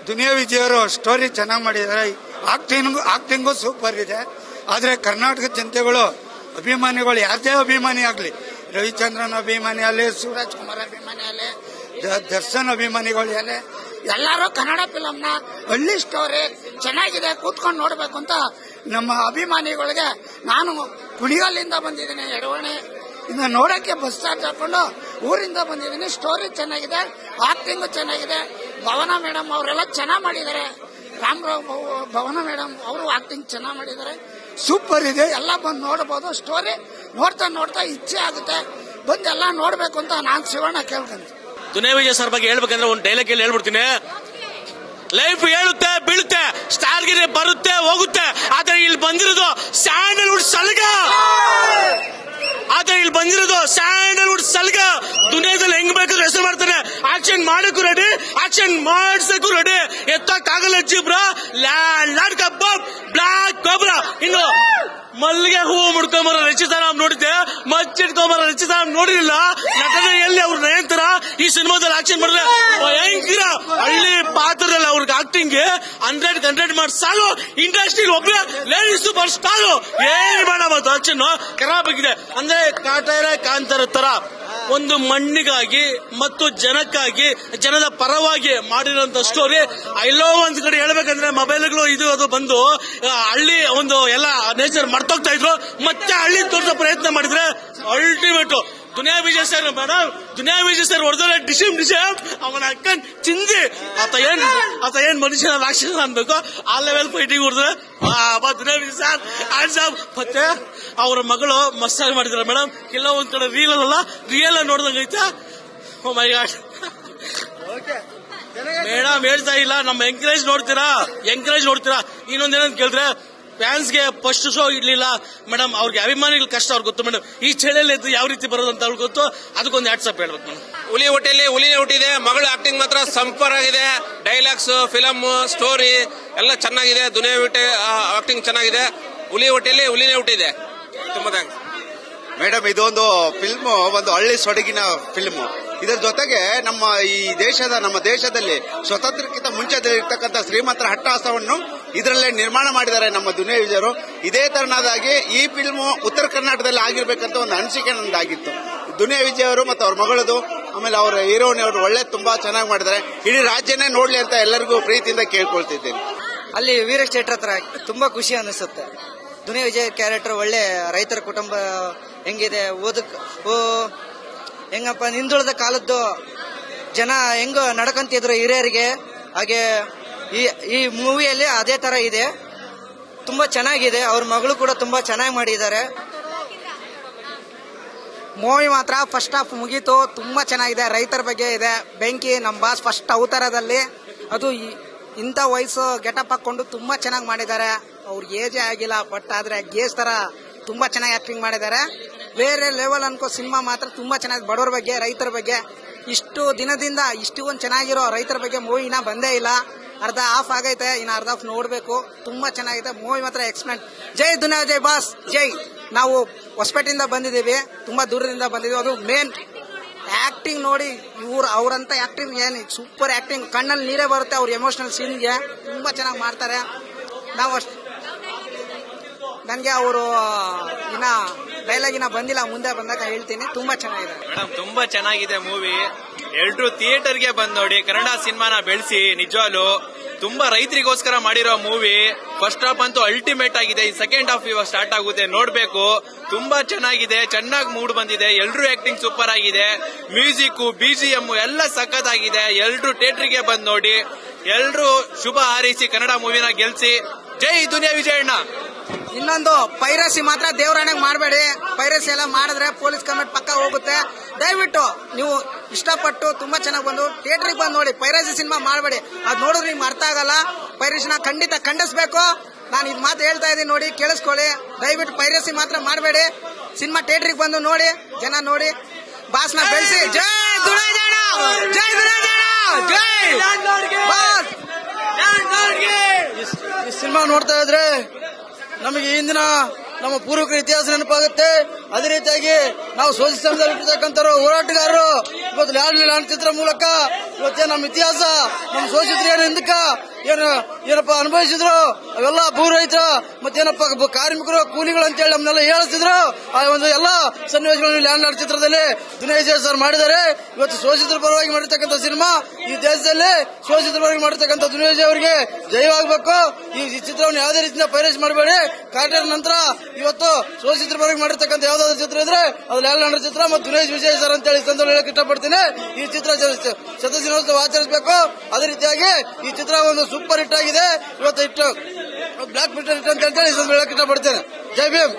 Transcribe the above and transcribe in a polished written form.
ದುನಿಯಾ ವಿಜಯ್ ಅವರು ಸ್ಟೋರಿ ಚೆನ್ನಾಗಿ ಮಾಡಿದ್ದಾರೆ. ಆಕ್ಟಿಂಗು ಸೂಪರ್ ಇದೆ. ಆದರೆ ಕರ್ನಾಟಕದ ಜನತೆಗಳು ಅಭಿಮಾನಿಗಳು ಯಾರದೇ ಅಭಿಮಾನಿ ಆಗಲಿ, ರವಿಚಂದ್ರನ್ ಅಭಿಮಾನಿ ಆಗಲಿ, ಸೂರಜ್ ಕುಮಾರ್ ಅಭಿಮಾನಿ ಆಗಲಿ, ದರ್ಶನ್ ಅಭಿಮಾನಿಗಳು ಆಗಲಿ, ಎಲ್ಲರೂ ಕನ್ನಡ ಫಿಲಂನ ಹಳ್ಳಿ ಸ್ಟೋರಿ ಚೆನ್ನಾಗಿದೆ ಕೂತ್ಕೊಂಡು ನೋಡ್ಬೇಕು ಅಂತ ನಮ್ಮ ಅಭಿಮಾನಿಗಳಿಗೆ, ನಾನು ಕುಣಿಗಲ್ಲಿಂದ ಬಂದಿದ್ದೀನಿ, ಎಡವಣೆ ಇನ್ನು ನೋಡಕ್ಕೆ ಬಸ್ ಚಾರ್ಜ್ ಹಾಕೊಂಡು ಊರಿಂದ ಬಂದಿದ್ದೀನಿ. ಸ್ಟೋರಿ ಚೆನ್ನಾಗಿದೆ, ಆಕ್ಟಿಂಗ್ ಚೆನ್ನಾಗಿದೆ. ಭವನ ಮೇಡಮ್ ಅವರೆಲ್ಲ ಚೆನ್ನಾಗಿ ಮಾಡಿದ್ದಾರೆ. ರಾಮರಾವ್ ಭವನ ಮೇಡಮ್ ಅವರು ಆಕ್ಟಿಂಗ್ ಚೆನ್ನಾಗಿ ಮಾಡಿದ್ದಾರೆ. ಸೂಪರ್ ಇದೆ. ಎಲ್ಲ ಬಂದು ನೋಡಬಹುದು. ಸ್ಟೋರಿ ನೋಡ್ತಾ ಇಚ್ಛೆ ಆಗುತ್ತೆ. ಬಂದು ಎಲ್ಲ ನೋಡ್ಬೇಕು ಅಂತ ನಾನು ಶಿವಣ್ಣ ಕೇಳ್ಕೊಂತೀನಿ. ದುನಿಯಾ ವಿಜಯ್ ಸರ್ ಬಗ್ಗೆ ಹೇಳ್ಬೇಕಂದ್ರೆ ಒಂದು ಡೈಲಾಗ್ ಹೇಳಿ ಹೇಳ್ಬಿಡ್ತೀನಿ. ಲೈಫ್ ಹೇಳುತ್ತೆ ಬೀಳುತ್ತೆ, ಸ್ಟಾರ್ಗಿರಿ ಬರುತ್ತೆ ಹೋಗುತ್ತೆ, ಆದ್ರೆ ಇಲ್ಲಿ ಬಂದಿರೋದು ಸ್ಯಾಂಡಲ್ವುಡ್ ಸಲ್ಗ. ದುನಿಯಾದಲ್ಲಿ ಹೆಂಗ್ ಬೇಕಾದ್ರೂ ಹೆಸರು ಮಾಡ್ತಾನೆ. ಆಕ್ಷನ್ ಮಾಡಕ್ಕೂ ರೆಡಿ, ಆಕ್ಷನ್ ಮಾಡ್ಸಕ್ಕೂ ರೆಡಿ. ಎತ್ತಕ್ಕಾಗಲ್ಲ ಜಿಬ್ರ ಲ್ಯಾಂಡ್ ಕಬ್ಬಾಬ್ ಬ್ಲಾಕ್ ಕೋಬ್ರಾ. ಇನ್ನು ಮಲ್ಲಿಗೆ ಹೂವು ಮುಡ್ಕೊಂಬರೋ ರಚಿತಾರಾಮ್ ನೋಡಿದ್ದೆ, ಮಚ್ಚಿಟ್ಕೊಂಬರೋ ರಚಿತಾರಾಮ್ ನೋಡಿರಲಿಲ್ಲ. ನಟನೆ ಎಲ್ಲಿ ಅವ್ರ ನಯಂತರ ಈ ಸಿನಿಮಾದಲ್ಲಿ ಆಕ್ಷನ್ ಮಾಡಿದ್ರೆ ಭಯಂಕರ. ಹಳ್ಳಿ ಪಾತ್ರದಲ್ಲಿ ಅವ್ರಿಗೆ ಆಕ್ಟಿಂಗ್ 100 ಮಾರ್ಕ್ಸ್ ಸಾಲು. ಇಂಡಸ್ಟ್ರಿಲಿ ಒಬ್ಬರೇ ಲೇಡಿ ಸೂಪರ್ ಸ್ಟಾರ್. ಏನ್ ಮಾಡಬಹುದು ಆಕ್ಷನ್ ಖರಾಬಾಗಿದೆ. ಅಂದ್ರೆ ಕಾಂತಾರ ತರ ಒಂದು ಮಣ್ಣಿಗಾಗಿ ಮತ್ತು ಜನಕ್ಕಾಗಿ, ಜನದ ಪರವಾಗಿ ಮಾಡಿರುವಂತ ಸ್ಟೋರಿ. ಎಲ್ಲೋ ಒಂದ್ ಕಡೆ ಹೇಳ್ಬೇಕಂದ್ರೆ ಮೊಬೈಲ್ಗಳು ಇದು ಅದು ಬಂದು ಹಳ್ಳಿ ಒಂದು ಎಲ್ಲ ನೇಚರ್ ಮರ್ತೋಗ್ತಾ ಇದ್ರು. ಮತ್ತೆ ಹಳ್ಳಿ ತೋರಿಸೋ ಪ್ರಯತ್ನ ಮಾಡಿದ್ರೆ ultimate Duniya Vijay sir madam. Duniya Vijay sir ಹೊಡೆದ್ರೆ ಡಿಶಮ್ ಅವನ ಅಕ್ಕನ್ ಚಿಂದಿ. ಆತ ಏನ್ ಮನುಷ್ಯನ ರಾಕ್ಷಸ ಅನ್ಬೇಕು ಆ ಲೆವೆಲ್ ಫೈಟಿಂಗ್ ಹೊಡೆದ್ರೆ ದುನಿಯಾ ವಿಜಯ್ ಸರ್ ಆನ್ಸರ್. ಮತ್ತೆ ಅವ್ರ ಮಗಳು ಮಸ್ತಾಗಿ ಮಾಡಿದಾರೆ ಮೇಡಮ್. ಎಲ್ಲ ಒಂದ್ ಕಡೆ ರಿಯಲ್ ನೋಡ್ದಂಗ ಐತೆ. ಓ ಮೈ ಗಾಡ್ ಮೇಡಮ್ ಹೇಳ್ತಾ ಇಲ್ಲ, ನಮ್ಮ ಎಂಕರೇಜ್ ನೋಡ್ತೀರಾ. ಇನ್ನೊಂದೇನಂತ ಕೇಳಿದ್ರೆ ಫ್ಯಾನ್ಸ್ಗೆ ಫಸ್ಟ್ ಶೋ ಇಡ್ಲಿಲ್ಲ ಮೇಡಮ್. ಅವ್ರಿಗೆ ಅಭಿಮಾನಿಗಳ ಕಷ್ಟ ಅವ್ರಿಗೆ ಗೊತ್ತು ಮೇಡಮ್. ಈ ಚಳಿಯಲ್ಲಿ ಯಾವ ರೀತಿ ಬರೋದು ಅಂತ ಅವ್ರಿಗೆ ಗೊತ್ತು. ಅದಕ್ಕೊಂದು ಹ್ಯಾಟ್ಸಪ್ ಹೇಳ್ಬೇಕು ಮೇಡಮ್. ಹುಲಿ ಹೊಟ್ಟೆಯಲ್ಲಿ ಹುಲಿನೇ ಹುಟ್ಟಿದೆ. ಮಗಳ ಆಕ್ಟಿಂಗ್ ಮಾತ್ರ ಸಂಪರ್ ಆಗಿದೆ. ಡೈಲಾಗ್ಸ್, ಫಿಲಮ್, ಸ್ಟೋರಿ ಎಲ್ಲ ಚೆನ್ನಾಗಿದೆ. ದುನಿಯಾ ವಿಜಯ್ ಆಕ್ಟಿಂಗ್ ಚೆನ್ನಾಗಿದೆ. ಹುಲಿ ಹೊಟ್ಟೆಯಲ್ಲಿ ಹುಲಿನೇ ಹುಟ್ಟಿದೆ. ತುಂಬಾ ಥ್ಯಾಂಕ್ಸ್ ಮೇಡಮ್. ಇದೊಂದು ಫಿಲ್ಮ್ ಒಂದು ಹಳ್ಳಿ ಸೊಡಗಿನ ಫಿಲ್ಮ್. ಇದರ ಜೊತೆಗೆ ನಮ್ಮ ದೇಶದಲ್ಲಿ ಸ್ವತಂತ್ರಕ್ಕಿಂತ ಮುಂಚೆ ಇರ್ತಕ್ಕಂಥ ಶ್ರೀಮಂತರ ಹಟ್ಟಹಾಸವನ್ನು ಇದರಲ್ಲೇ ನಿರ್ಮಾಣ ಮಾಡಿದ್ದಾರೆ ನಮ್ಮ ದುನಿಯಾ ವಿಜಯರು. ಇದೇ ತರನಾದಾಗಿ ಈ ಫಿಲ್ಮ್ ಉತ್ತರ ಕರ್ನಾಟಕದಲ್ಲಿ ಆಗಿರ್ಬೇಕಂತ ಒಂದು ಅನಿಸಿಕೆ ನಂದಾಗಿತ್ತು. ದುನಿಯಾ ವಿಜಯ್ ಅವರು ಮತ್ತು ಅವ್ರ ಮಗಳದು, ಆಮೇಲೆ ಅವರ ಹೀರೋಯಿನ್ ಅವರು ತುಂಬಾ ಚೆನ್ನಾಗಿ ಮಾಡಿದ್ದಾರೆ. ಇಡೀ ರಾಜ್ಯನೇ ನೋಡ್ಲಿ ಅಂತ ಎಲ್ಲರಿಗೂ ಪ್ರೀತಿಯಿಂದ ಕೇಳ್ಕೊಳ್ತಿದ್ದೇನೆ. ಅಲ್ಲಿ ವೀರೇಶ್ ಥಿಯೇಟರ್ ಹತ್ರ ತುಂಬಾ ಖುಷಿ ಅನಿಸುತ್ತೆ. ದುನಿಯಾ ವಿಜಯ್ ಕ್ಯಾರೆಕ್ಟರ್ ಒಳ್ಳೆ ರೈತರ ಕುಟುಂಬ ಹೆಂಗಿದೆ, ಹೆಂಗಪ್ಪ ಹಿಂದುಳಿದ ಕಾಲದ್ದು ಜನ ಹೆಂಗ ನಡ್ಕಂತಿದ್ರು ಹಿರಿಯರಿಗೆ, ಹಾಗೆ ಈ ಮೂವಿಯಲ್ಲಿ ಅದೇ ತರ ಇದೆ. ತುಂಬಾ ಚೆನ್ನಾಗಿದೆ. ಅವ್ರ ಮಗಳು ಕೂಡ ತುಂಬಾ ಚೆನ್ನಾಗಿ ಮಾಡಿದ್ದಾರೆ. ಮೂವಿ ಮಾತ್ರ ಫಸ್ಟ್ ಹಾಫ್ ಮುಗೀತು, ತುಂಬಾ ಚೆನ್ನಾಗಿದೆ. ರೈತರ ಬಗ್ಗೆ ಇದೆ. ಬೆಂಕಿ ನಮ್ಮ ಬಾಸ್ ಫಸ್ಟ್ ಅವತಾರದಲ್ಲಿ ಅದು ಇಂಥ ವಯಸ್ಸು ಗೆಟಪ್ ಹಾಕೊಂಡು ತುಂಬಾ ಚೆನ್ನಾಗಿ ಮಾಡಿದ್ದಾರೆ. ಅವ್ರಿಗೆ ಏಜೇ ಆಗಿಲ್ಲ, ಬಟ್ ಆದ್ರೆ ಗೇಸ್ ತರ ತುಂಬಾ ಚೆನ್ನಾಗಿ ಆಕ್ಟಿಂಗ್ ಮಾಡಿದ್ದಾರೆ. ಬೇರೆ ಲೆವೆಲ್ ಅನ್ಕೋ ಸಿನಿಮಾ ಮಾತ್ರ ತುಂಬಾ ಚೆನ್ನಾಗಿ. ಬಡವರ ಬಗ್ಗೆ, ರೈತರ ಬಗ್ಗೆ ಇಷ್ಟು ದಿನದಿಂದ ಒಂದು ಚೆನ್ನಾಗಿರೋ ರೈತರ ಬಗ್ಗೆ ಮೂವಿನ ಬಂದೇ ಇಲ್ಲ. ಅರ್ಧ ಹಾಫ್ ಆಗೈತೆ, ಇನ್ನು ಅರ್ಧ ಹಾಫ್ ನೋಡ್ಬೇಕು. ತುಂಬಾ ಚೆನ್ನಾಗಿದೆ ಮೂವಿ ಮಾತ್ರ. ಎಕ್ಸ್ಪೆಂಟ್. ಜೈ ದುನಿಯಾ ವಿಜಯ್ ಬಾಸ್ ಜೈ. ನಾವು ಹೊಸಪೇಟೆಯಿಂದ ಬಂದಿದ್ದೀವಿ, ತುಂಬಾ ದೂರದಿಂದ ಬಂದಿದ್ದೀವಿ. ಅದು ಮೇನ್ ಆಕ್ಟಿಂಗ್ ನೋಡಿ, ಅವ್ರಂತ ಆಕ್ಟಿಂಗ್ ಏನು ಸೂಪರ್ ಆಕ್ಟಿಂಗ್. ಕಣ್ಣಲ್ಲಿ ನೀರೇ ಬರುತ್ತೆ ಅವ್ರ ಎಮೋಷನಲ್ ಸೀನ್ಗೆ. ತುಂಬಾ ಚೆನ್ನಾಗಿ ಮಾಡ್ತಾರೆ. ನಾವು ನನಗೆ ಅವರು ಇನ್ನ ಡೈಲಾಗಿನ ಬಂದಿಲ್ಲ, ಮುಂದೆ ಬಂದಾಗ ಹೇಳ್ತೀನಿ. ತುಂಬಾ ಚೆನ್ನಾಗಿದೆ ಮೇಡಮ್. ತುಂಬಾ ಚೆನ್ನಾಗಿದೆ ಮೂವಿ. ಎಲ್ರು ಥಿಯೇಟರ್ಗೆ ಬಂದ್ ನೋಡಿ. ಕನ್ನಡ ಸಿನಿಮಾನ ಬೆಳೆಸಿ. ನಿಜವಾಗ್ಲು ತುಂಬಾ ರೈತರಿಗೋಸ್ಕರ ಮಾಡಿರೋ ಮೂವಿ. ಫಸ್ಟ್ ಹಾಫ್ ಅಂತೂ ಅಲ್ಟಿಮೇಟ್ ಆಗಿದೆ. ಈ ಸೆಕೆಂಡ್ ಹಾಫ್ ಇವಾಗ ಸ್ಟಾರ್ಟ್ ಆಗುತ್ತೆ, ನೋಡ್ಬೇಕು. ತುಂಬಾ ಚೆನ್ನಾಗಿದೆ, ಚೆನ್ನಾಗಿ ಮೂಡ್ ಬಂದಿದೆ. ಎಲ್ರು ಆಕ್ಟಿಂಗ್ ಸೂಪರ್ ಆಗಿದೆ. ಮ್ಯೂಸಿಕ್, BGM ಎಲ್ಲ ಸಖತ್ತಾಗಿದೆ. ಎಲ್ರು ಥಿಯೇಟರ್ಗೆ ಬಂದ್ ನೋಡಿ. ಎಲ್ರು ಶುಭ ಹಾರೈಸಿ ಕನ್ನಡ ಮೂವಿನ ಗೆಲ್ಸಿ. ಜೈ ದುನಿಯಾ ವಿಜಯಣ್ಣ. ಇನ್ನೊಂದು ಪೈರಸಿ ಮಾತ್ರ ದೇವರಾಣೆಗೆ ಮಾಡಬೇಡಿ. ಪೈರಸಿ ಎಲ್ಲ ಮಾಡಿದ್ರೆ ಪೊಲೀಸ್ ಕಮೆಂಟ್ ಪಕ್ಕ ಹೋಗುತ್ತೆ. ದಯವಿಟ್ಟು ನೀವು ಇಷ್ಟಪಟ್ಟು ತುಂಬಾ ಚೆನ್ನಾಗಿ ಬಂದು ಥಿಯೇಟರ್ಗೆ ಬಂದು ನೋಡಿ. ಪೈರಸಿ ಸಿನಿಮಾ ಮಾಡಬೇಡಿ. ಅದು ನೋಡಿದ್ರೆ ನಿಮ್ಗೆ ಅರ್ಥ ಆಗಲ್ಲ. ಪೈರಸಿನ ಖಂಡಿತ ಖಂಡಿಸಬೇಕು. ನಾನು ಇದು ಮಾತು ಹೇಳ್ತಾ ಇದ್ದೀನಿ, ನೋಡಿ ಕೇಳಿಸ್ಕೊಳ್ಳಿ. ದಯವಿಟ್ಟು ಪೈರಸಿ ಮಾತ್ರ ಮಾಡಬೇಡಿ. ಸಿನಿಮಾ ಥಿಯೇಟರ್ಗೆ ಬಂದು ನೋಡಿ, ಜನ ನೋಡಿ, ಬಾಸ್ನ ಬೆಳೆಸಿ. ಜೈ ದುನಿಯಾ ಜೈ ಬಾಸ್. ಈ ಸಿನಿಮಾ ನೋಡ್ತಾ ಇದ್ರೆ ನಮಗೆ ಇಂದಿನ ನಮ್ಮ ಪೂರ್ವಕರ ಇತಿಹಾಸ ನೆನಪಾಗುತ್ತೆ. ಅದೇ ರೀತಿಯಾಗಿ ನಾವು ಶೋಷಿತ ಸಮಾಜದಲ್ಲಿರ್ತಕ್ಕಂಥ ಹೋರಾಟಗಾರರು ಇವತ್ತು ಲ್ಯಾಂಡ್ ಚಿತ್ರ ಮೂಲಕ ಇವತ್ತೇ ನಮ್ಮ ಇತಿಹಾಸ ನಮ್ಮ ಶೋಷಿತರು ಏನು ಹಿಂದಕ್ಕ ಏನಪ್ಪ ಅನುಭವಿಸಿದ್ರು ಅವೆಲ್ಲ ಭೂ ರೈತರು ಮತ್ತೇನಪ್ಪ ಕಾರ್ಮಿಕರು ಕೂಲಿಗಳು ಅಂತೇಳಿ ನಮ್ಮನ್ನೆಲ್ಲ ಹೇಳಿಸಿದ್ರು ಆ ಒಂದು ಎಲ್ಲ ಸನ್ನಿವೇಶಗಳನ್ನು ಲ್ಯಾಂಡ್ ಚಿತ್ರದಲ್ಲಿ ದುನಿಯಾ ಸರ್ ಮಾಡಿದ್ದಾರೆ. ಇವತ್ತು ಶೋಷಿತರ ಪರವಾಗಿ ಮಾಡಿರ್ತಕ್ಕಂಥ ಸಿನಿಮಾ ಈ ದೇಶದಲ್ಲಿ ಶೋಷಿತರ ಪರವಾಗಿ ಮಾಡಿರ್ತಕ್ಕಂಥ ದುನಿಯಾ ಅವರಿಗೆ ಜಯವಾಗಬೇಕು. ಈ ಚಿತ್ರವನ್ನು ಯಾವುದೇ ರೀತಿಯ ಪೈರೇಸ್ ಮಾಡಬೇಡಿ. ಕಾರ್ಟರ್ ನಂತರ ಇವತ್ತು ಶೋಷಿತರ ಪರವಾಗಿ ಮಾಡಿರ್ತಕ್ಕಂಥ ಯಾವ್ದಾದ್ರು ಚಿತ್ರ ಇದ್ರೆ ಅದು ಲ್ಯಾಂಡ್ ಚಿತ್ರ ಮತ್ತು ದುನಿಯಾ ವಿಜಯ್ ಸರ್ ಅಂತ ಹೇಳಿ ಸಂದರ್ಭ ಹೇಳಕ್ ಇಷ್ಟಪಡ್ತೀನಿ. ಈ ಚಿತ್ರ ಶತದಿನೋತ್ಸವ ಆಚರಿಸಬೇಕು. ಅದೇ ರೀತಿಯಾಗಿ ಈ ಚಿತ್ರ ಒಂದು ಸೂಪರ್ ಹಿಟ್ ಆಗಿದೆ. ಇವತ್ತು ಬ್ಲಾಕ್ ಬಸ್ಟರ್ ಹಿಟ್ ಅಂತ ಹೇಳಿ ಹೇಳಕ್ ಇಷ್ಟಪಡ್ತೇನೆ. ಜೈ ಭೀಮ್.